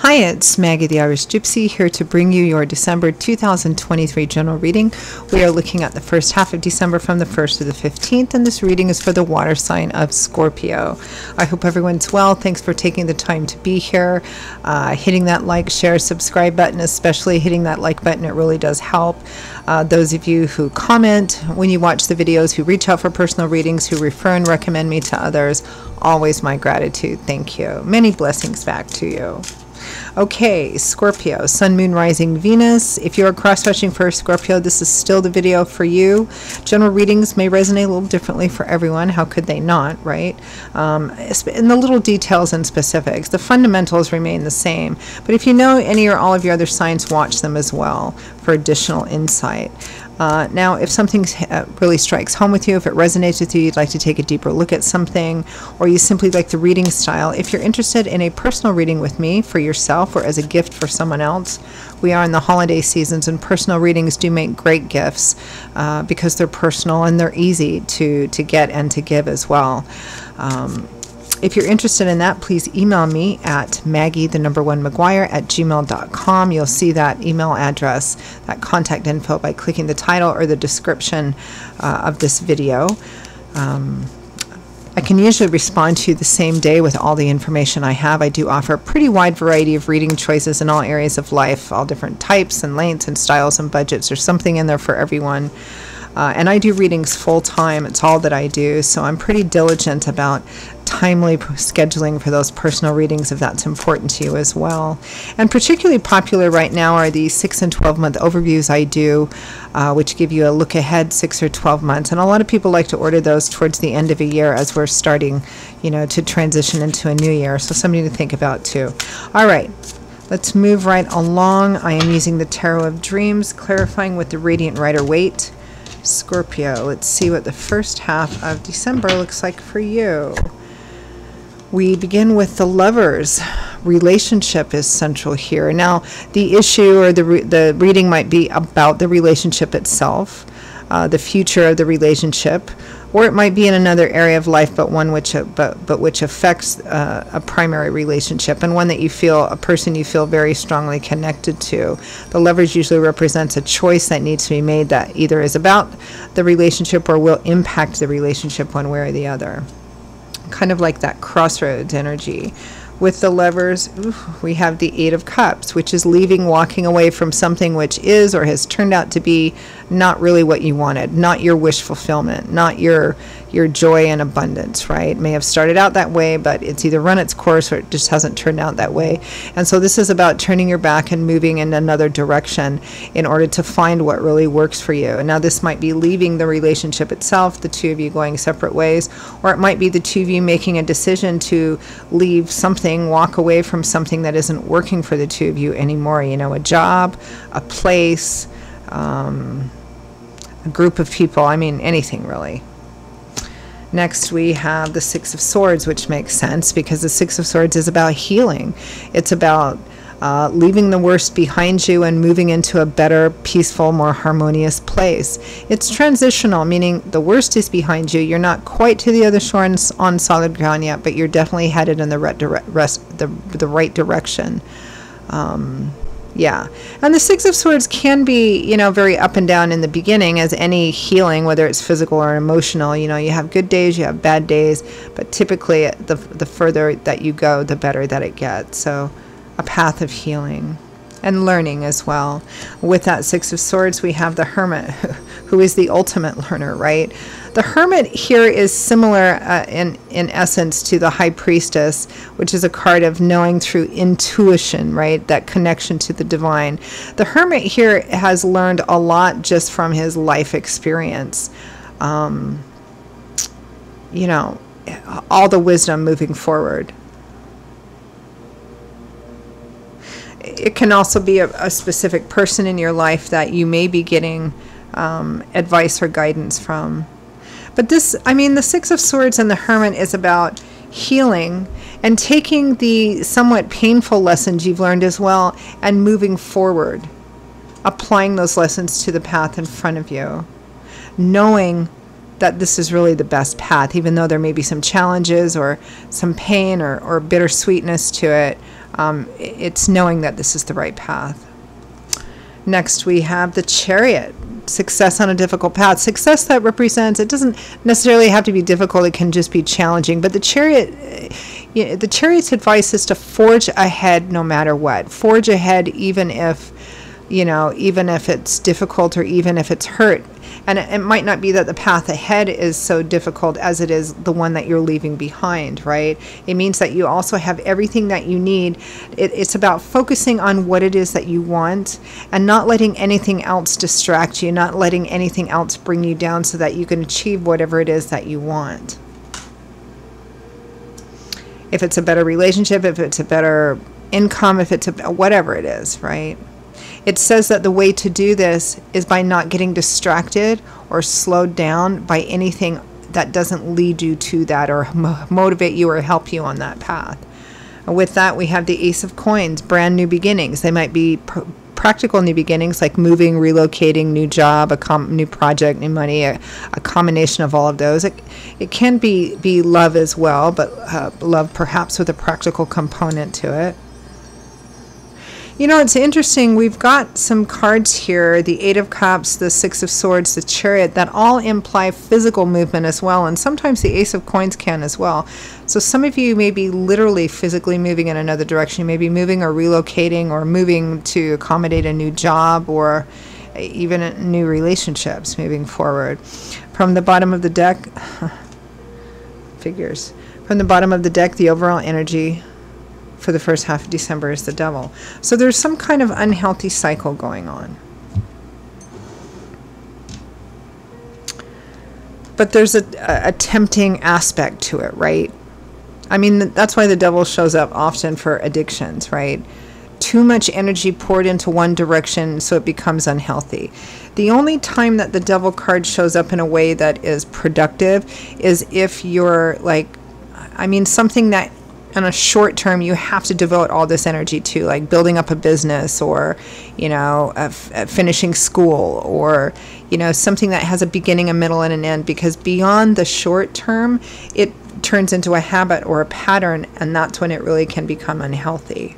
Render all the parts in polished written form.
Hi, it's Maggie the Irish Gypsy here to bring you your December 2023 general reading. We are looking at the first half of December from the 1st to the 15th, and this reading is for the water sign of Scorpio. I hope everyone's well. Thanks for taking the time to be here. Hitting that like, share, subscribe button, especially hitting that like button, it really does help. Those of you who comment when you watch the videos, who reach out for personal readings, who refer and recommend me to others, always my gratitude. Thank you. Many blessings back to you. Okay, Scorpio, Sun, Moon, Rising, Venus. If you're cross-watching for Scorpio, this is still the video for you. General readings may resonate a little differently for everyone. How could they not, right? In the little details and specifics, the fundamentals remain the same. But if you know any or all of your other signs, watch them as well for additional insight. Now, if something really strikes home with you, if it resonates with you, you'd like to take a deeper look at something, or you simply like the reading style, if you're interested in a personal reading with me for yourself or as a gift for someone else, we are in the holiday seasons, and personal readings do make great gifts because they're personal and they're easy to get and to give as well. If you're interested in that, please email me at maggie1maguire@gmail.com. You'll see that email address, that contact info, by clicking the title or the description of this video. I can usually respond to you the same day with all the information I have. I do offer a pretty wide variety of reading choices in all areas of life, all different types and lengths and styles and budgets. There's something in there for everyone. And I do readings full-time. It's all that I do. So I'm pretty diligent about timely scheduling for those personal readings if that's important to you as well. And particularly popular right now are the 6 and 12-month overviews I do, which give you a look ahead 6 or 12 months. And a lot of people like to order those towards the end of a year as we're starting, to transition into a new year. So something to think about too. All right. Let's move right along. I am using the Tarot of Dreams, clarifying with the Radiant Rider-Waite. Scorpio, let's see what the first half of December looks like for you. We begin with the Lovers. Relationship is central here. Now, the issue or the reading might be about the relationship itself, the future of the relationship, or it might be in another area of life, but one which which affects a primary relationship, and one that a person you feel very strongly connected to. The Lovers usually represents a choice that needs to be made that either is about the relationship or will impact the relationship one way or the other. Kind of like that crossroads energy. With the Lovers, we have the Eight of Cups, which is walking away from something which is or has turned out to be not really what you wanted, not your wish fulfillment, not your joy and abundance, right? It may have started out that way, but it's either run its course or it just hasn't turned out that way. And so this is about turning your back and moving in another direction in order to find what really works for you. And now this might be leaving the relationship itself, the two of you going separate ways, or it might be the two of you making a decision to leave something, walk away from something that isn't working for the two of you anymore. A job, a place, a group of people, anything really. Next, we have the Six of Swords, which makes sense because the Six of Swords is about healing. It's about leaving the worst behind you and moving into a better, peaceful, more harmonious place. It's transitional, meaning the worst is behind you. You're not quite to the other shore on solid ground yet, but you're definitely headed in the right direction. Yeah, and the Six of Swords can be, very up and down in the beginning, as any healing, whether it's physical or emotional. You have good days, you have bad days, but typically the further that you go, the better that it gets. So a path of healing and learning as well. With that Six of Swords, we have the Hermit, who is the ultimate learner, right? The Hermit here is similar in essence to the High Priestess, which is a card of knowing through intuition, right? That connection to the divine. The Hermit here has learned a lot just from his life experience. All the wisdom moving forward. It can also be a specific person in your life that you may be getting advice or guidance from. But the Six of Swords and the Hermit is about healing and taking the somewhat painful lessons you've learned as well and moving forward, applying those lessons to the path in front of you, knowing that this is really the best path, even though there may be some challenges or some pain or bittersweetness to it. It's knowing that this is the right path. Next, we have the Chariot. Success on a difficult path. Success that represents, it doesn't necessarily have to be difficult, it can just be challenging. But the Chariot's advice is to forge ahead no matter what. Forge ahead even if, even if it's difficult or even if it's hurt. And it might not be that the path ahead is so difficult as it is the one that you're leaving behind, right? It means that you also have everything that you need. It's about focusing on what it is that you want and not letting anything else distract you, not letting anything else bring you down so that you can achieve whatever it is that you want. If it's a better relationship, if it's a better income, if it's whatever it is, right? It says that the way to do this is by not getting distracted or slowed down by anything that doesn't lead you to that or motivate you or help you on that path. And with that, we have the Ace of Coins, brand new beginnings. They might be practical new beginnings like moving, relocating, new job, new project, new money, a combination of all of those. It can be love as well, but love perhaps with a practical component to it. It's interesting. We've got some cards here, the Eight of Cups, the Six of Swords, the Chariot, that all imply physical movement as well. And sometimes the Ace of Coins can as well. So some of you may be literally physically moving in another direction. You may be moving or relocating or moving to accommodate a new job or even new relationships moving forward. From the bottom of the deck, figures. From the bottom of the deck, the overall energy for the first half of December is the Devil. So there's some kind of unhealthy cycle going on. But there's a tempting aspect to it, right? I mean, that's why the Devil shows up often for addictions, right? Too much energy poured into one direction, so it becomes unhealthy. The only time that the Devil card shows up in a way that is productive is if you're something that in a short term you have to devote all this energy to, like building up a business or finishing school or something that has a beginning, a middle, and an end, because beyond the short term it turns into a habit or a pattern, and that's when it really can become unhealthy.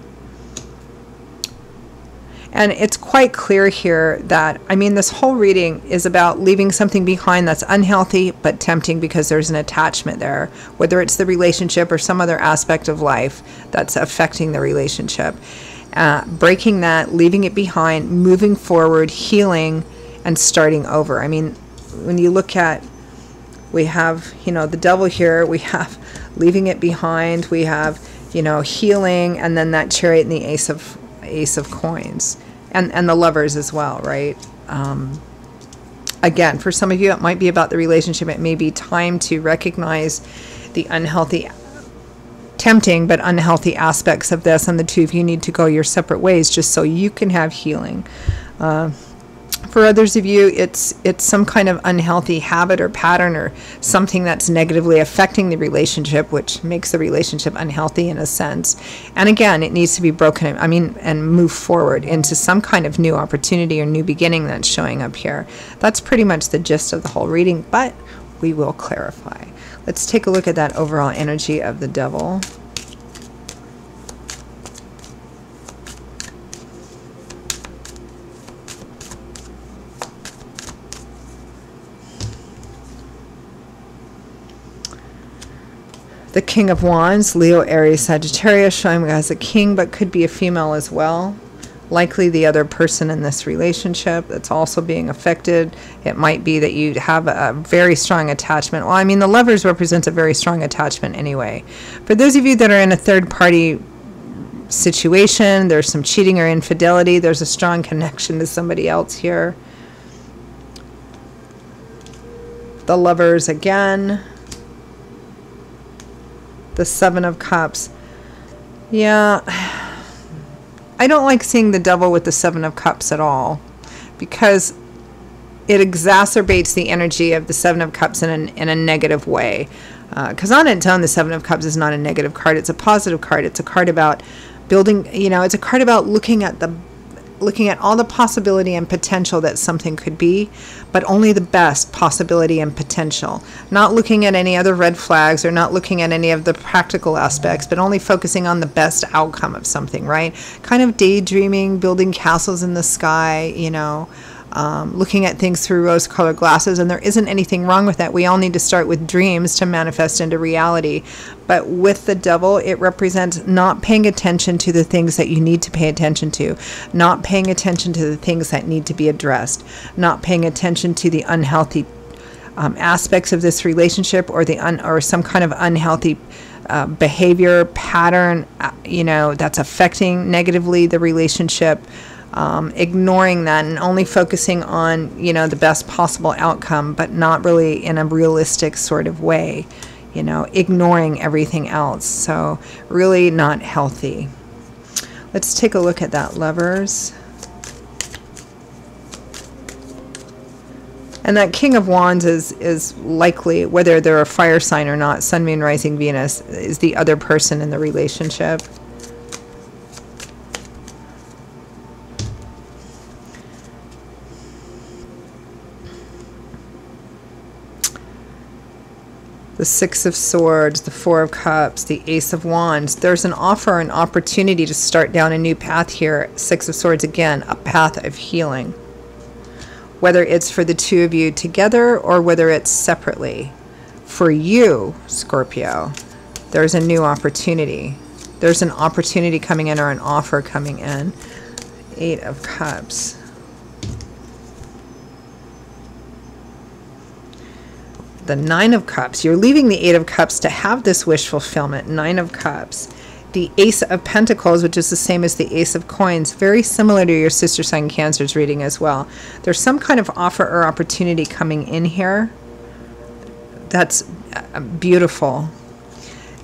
And it's quite clear here that, this whole reading is about leaving something behind that's unhealthy but tempting because there's an attachment there, whether it's the relationship or some other aspect of life that's affecting the relationship. Breaking that, leaving it behind, moving forward, healing, and starting over. When you look at, we have, the Devil here, we have leaving it behind, we have, healing, and then that Chariot and the Ace of Coins, and the Lovers as well, right? Again, for some of you it might be about the relationship. It may be time to recognize the unhealthy, tempting but unhealthy aspects of this, and the two of you need to go your separate ways just so you can have healing. For others of you, it's some kind of unhealthy habit or pattern or something that's negatively affecting the relationship, which makes the relationship unhealthy in a sense. And again, it needs to be broken, and move forward into some kind of new opportunity or new beginning that's showing up here. That's pretty much the gist of the whole reading, but we will clarify. Let's take a look at that overall energy of the Devil. The King of Wands, Leo, Aries, Sagittarius, showing as a king, but could be a female as well. Likely the other person in this relationship that's also being affected. It might be that you have a very strong attachment. Well, the Lovers represents a very strong attachment anyway. For those of you that are in a third-party situation, there's some cheating or infidelity. There's a strong connection to somebody else here. The Lovers again. The Seven of Cups. Yeah, I don't like seeing the Devil with the Seven of Cups at all, because it exacerbates the energy of the Seven of Cups in a negative way. Because on its own, the Seven of Cups is not a negative card. It's a positive card. It's a card about building, it's a card about looking at looking at all the possibility and potential that something could be, but only the best possibility and potential. Not looking at any other red flags or not looking at any of the practical aspects, but only focusing on the best outcome of something, right? Kind of daydreaming, building castles in the sky, you know, looking at things through rose-colored glasses, and there isn't anything wrong with that. We all need to start with dreams to manifest into reality. But with the devil, it represents not paying attention to the things that you need to pay attention to, not paying attention to the things that need to be addressed, not paying attention to the unhealthy aspects of this relationship, or or some kind of unhealthy behavior pattern, you know, that's affecting negatively the relationship. Ignoring that and only focusing on, you know, the best possible outcome, but not really in a realistic sort of way, you know, ignoring everything else. So really not healthy. Let's take a look at that, lovers. And that King of Wands is likely, whether they're a fire sign or not, Sun, Moon, Rising, Venus, is the other person in the relationship. The Six of Swords, the Four of Cups, the Ace of Wands. There's an offer, an opportunity to start down a new path here. Six of Swords, again, a path of healing. Whether it's for the two of you together or whether it's separately. For you, Scorpio, there's a new opportunity. There's an opportunity coming in or an offer coming in. Eight of Cups. The Nine of Cups. You're leaving the Eight of Cups to have this wish fulfillment. Nine of Cups. The Ace of Pentacles, which is the same as the Ace of Coins. Very similar to your sister sign Cancer's reading as well. There's some kind of offer or opportunity coming in here. That's beautiful.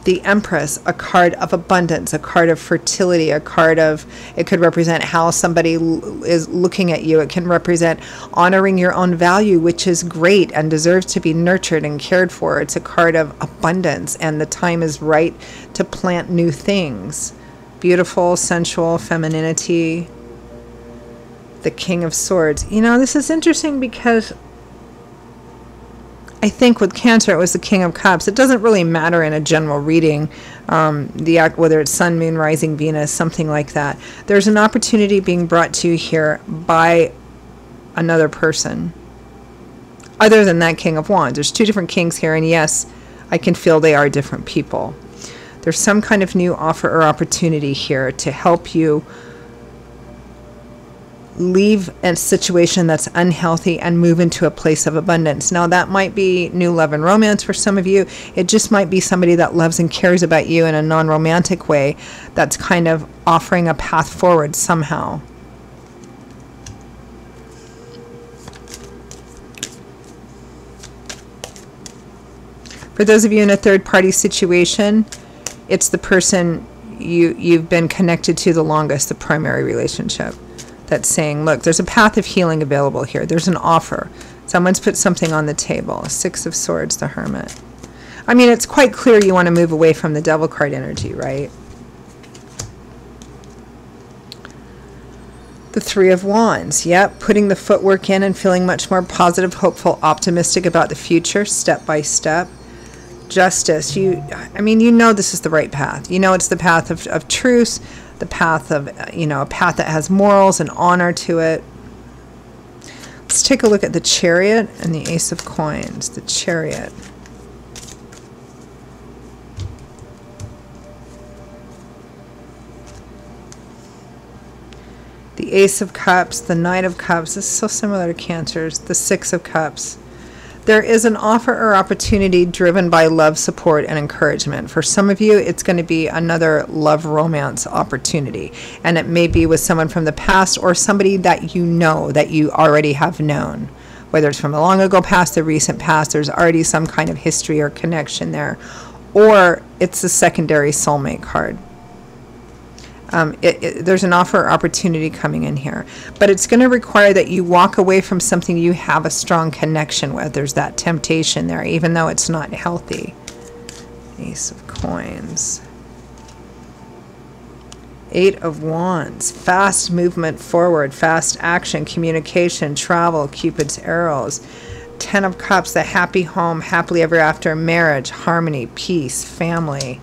The Empress, a card of abundance, a card of fertility, a card of, it could represent how somebody is looking at you. It can represent honoring your own value, which is great and deserves to be nurtured and cared for. It's a card of abundance, and the time is right to plant new things. Beautiful, sensual, femininity. The King of Swords. You know, this is interesting because I think with Cancer, it was the King of Cups. It doesn't really matter in a general reading, whether it's Sun, Moon, Rising, Venus, something like that. There's an opportunity being brought to you here by another person, other than that King of Wands. There's two different kings here, and yes, I can feel they are different people. There's some kind of new offer or opportunity here to help you leave a situation that's unhealthy and move into a place of abundance. Now, that might be new love and romance for some of you. It just might be somebody that loves and cares about you in a non-romantic way that's kind of offering a path forward somehow. For those of you in a third-party situation, it's the person you've been connected to the longest, the primary relationship. That's saying, look, there's a path of healing available here. There's an offer. Someone's put something on the table. Six of Swords, the Hermit. I mean, it's quite clear you want to move away from the Devil card energy, right? The Three of Wands. Yep, putting the footwork in and feeling much more positive, hopeful, optimistic about the future, step by step. Justice. I mean, you know this is the right path. You know it's the path of truth. The path of, you know, a path that has morals and honor to it. Let's take a look at the Chariot and the Ace of Coins. The Chariot. The Ace of Cups, the Knight of Cups. This is so similar to Cancer's. The Six of Cups. There is an offer or opportunity driven by love, support, and encouragement. For some of you, it's going to be another love romance opportunity. And it may be with someone from the past or somebody that you know, that you already have known. Whether it's from the long ago past, the recent past, there's already some kind of history or connection there. Or it's the secondary soulmate card. There's an offer or opportunity coming in here, but it's going to require that you walk away from something you have a strong connection with. There's that temptation there, even though it's not healthy. Ace of Coins. 8 of Wands, fast movement forward, fast action, communication, travel, Cupid's arrows. 10 of Cups, the happy home, happily ever after, marriage, harmony, peace, family.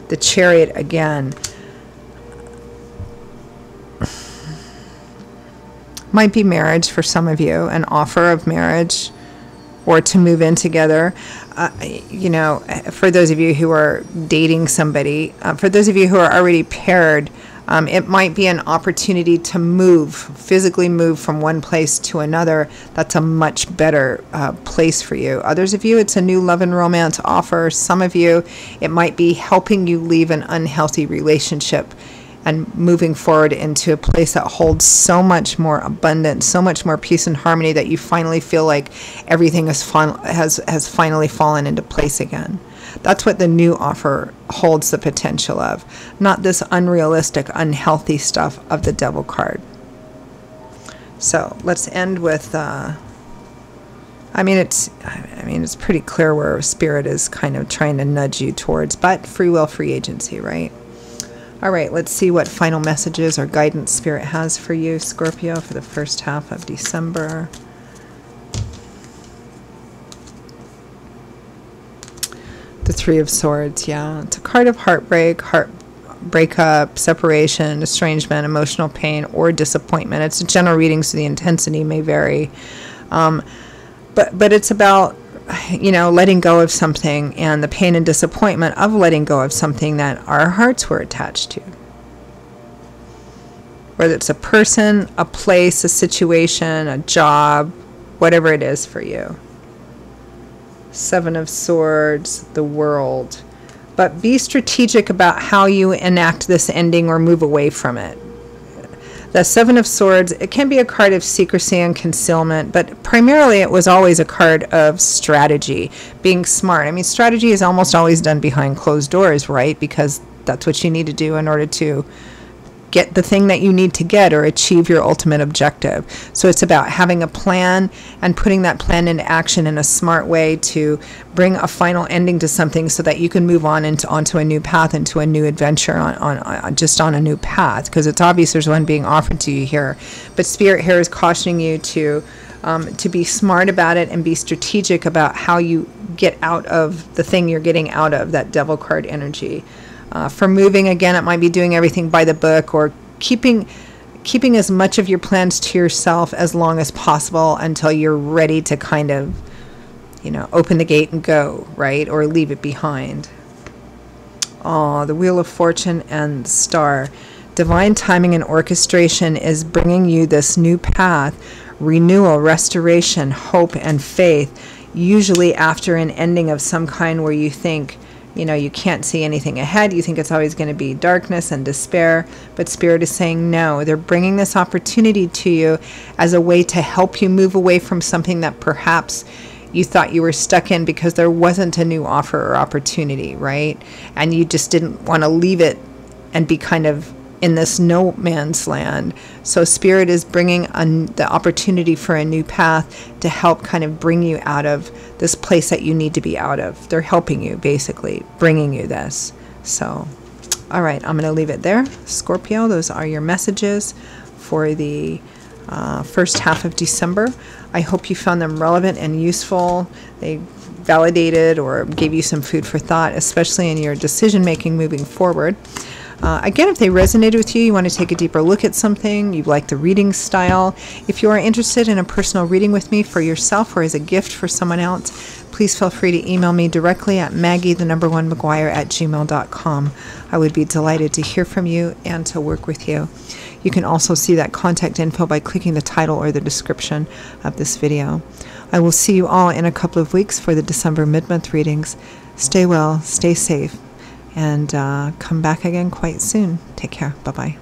The Chariot again. Might be marriage for some of you, an offer of marriage or to move in together. You know, for those of you who are dating somebody, for those of you who are already paired, it might be an opportunity to move, physically move from one place to another. That's a much better place for you. Others of you, it's a new love and romance offer. Some of you, it might be helping you leave an unhealthy relationship and moving forward into a place that holds so much more abundance, so much more peace and harmony that you finally feel like everything has finally fallen into place again. That's what the new offer holds the potential of, not this unrealistic, unhealthy stuff of the Devil card. So let's end with, I mean, it's pretty clear where Spirit is kind of trying to nudge you towards, but free will, free agency, right? All right, let's see what final messages or guidance Spirit has for you, Scorpio, for the first half of December. The Three of Swords, yeah. It's a card of heartbreak, breakup, separation, estrangement, emotional pain, or disappointment. It's a general reading, so the intensity may vary. But it's about, you know, letting go of something and the pain and disappointment of letting go of something that our hearts were attached to. Whether it's a person, a place, a situation, a job, whatever it is for you. Seven of Swords, the World. But be strategic about how you enact this ending or move away from it. The Seven of Swords, it can be a card of secrecy and concealment, but primarily it was always a card of strategy, being smart. I mean, strategy is almost always done behind closed doors, right? Because that's what you need to do in order to get the thing that you need to get or achieve your ultimate objective. So it's about having a plan and putting that plan into action in a smart way to bring a final ending to something so that you can move on onto a new path, into a new adventure, just on a new path, because it's obvious there's one being offered to you here. But Spirit here is cautioning you to be smart about it and be strategic about how you get out of the thing you're getting out of, that Devil card energy. For moving, again, it might be doing everything by the book or keeping as much of your plans to yourself as long as possible until you're ready to kind of, you know, open the gate and go, right? Or leave it behind. Oh, the Wheel of Fortune and Star. Divine timing and orchestration is bringing you this new path, renewal, restoration, hope, and faith, usually after an ending of some kind where you think, you know, you can't see anything ahead. You think it's always going to be darkness and despair. But Spirit is saying no. They're bringing this opportunity to you as a way to help you move away from something that perhaps you thought you were stuck in because there wasn't a new offer or opportunity, right? And you just didn't want to leave it and be kind of in this no man's land. So Spirit is bringing the opportunity for a new path to help kind of bring you out of this place that you need to be out of. They're helping you, basically, bringing you this. So, all right, I'm going to leave it there. Scorpio, those are your messages for the first half of December. I hope you found them relevant and useful. They validated or gave you some food for thought, especially in your decision making moving forward. Again, if they resonated with you, you want to take a deeper look at something, you like the reading style. If you are interested in a personal reading with me for yourself or as a gift for someone else, please feel free to email me directly at maggie1mcguire@gmail.com. I would be delighted to hear from you and to work with you. You can also see that contact info by clicking the title or the description of this video. I will see you all in a couple of weeks for the December mid-month readings. Stay well, stay safe, and come back again quite soon. Take care. Bye-bye.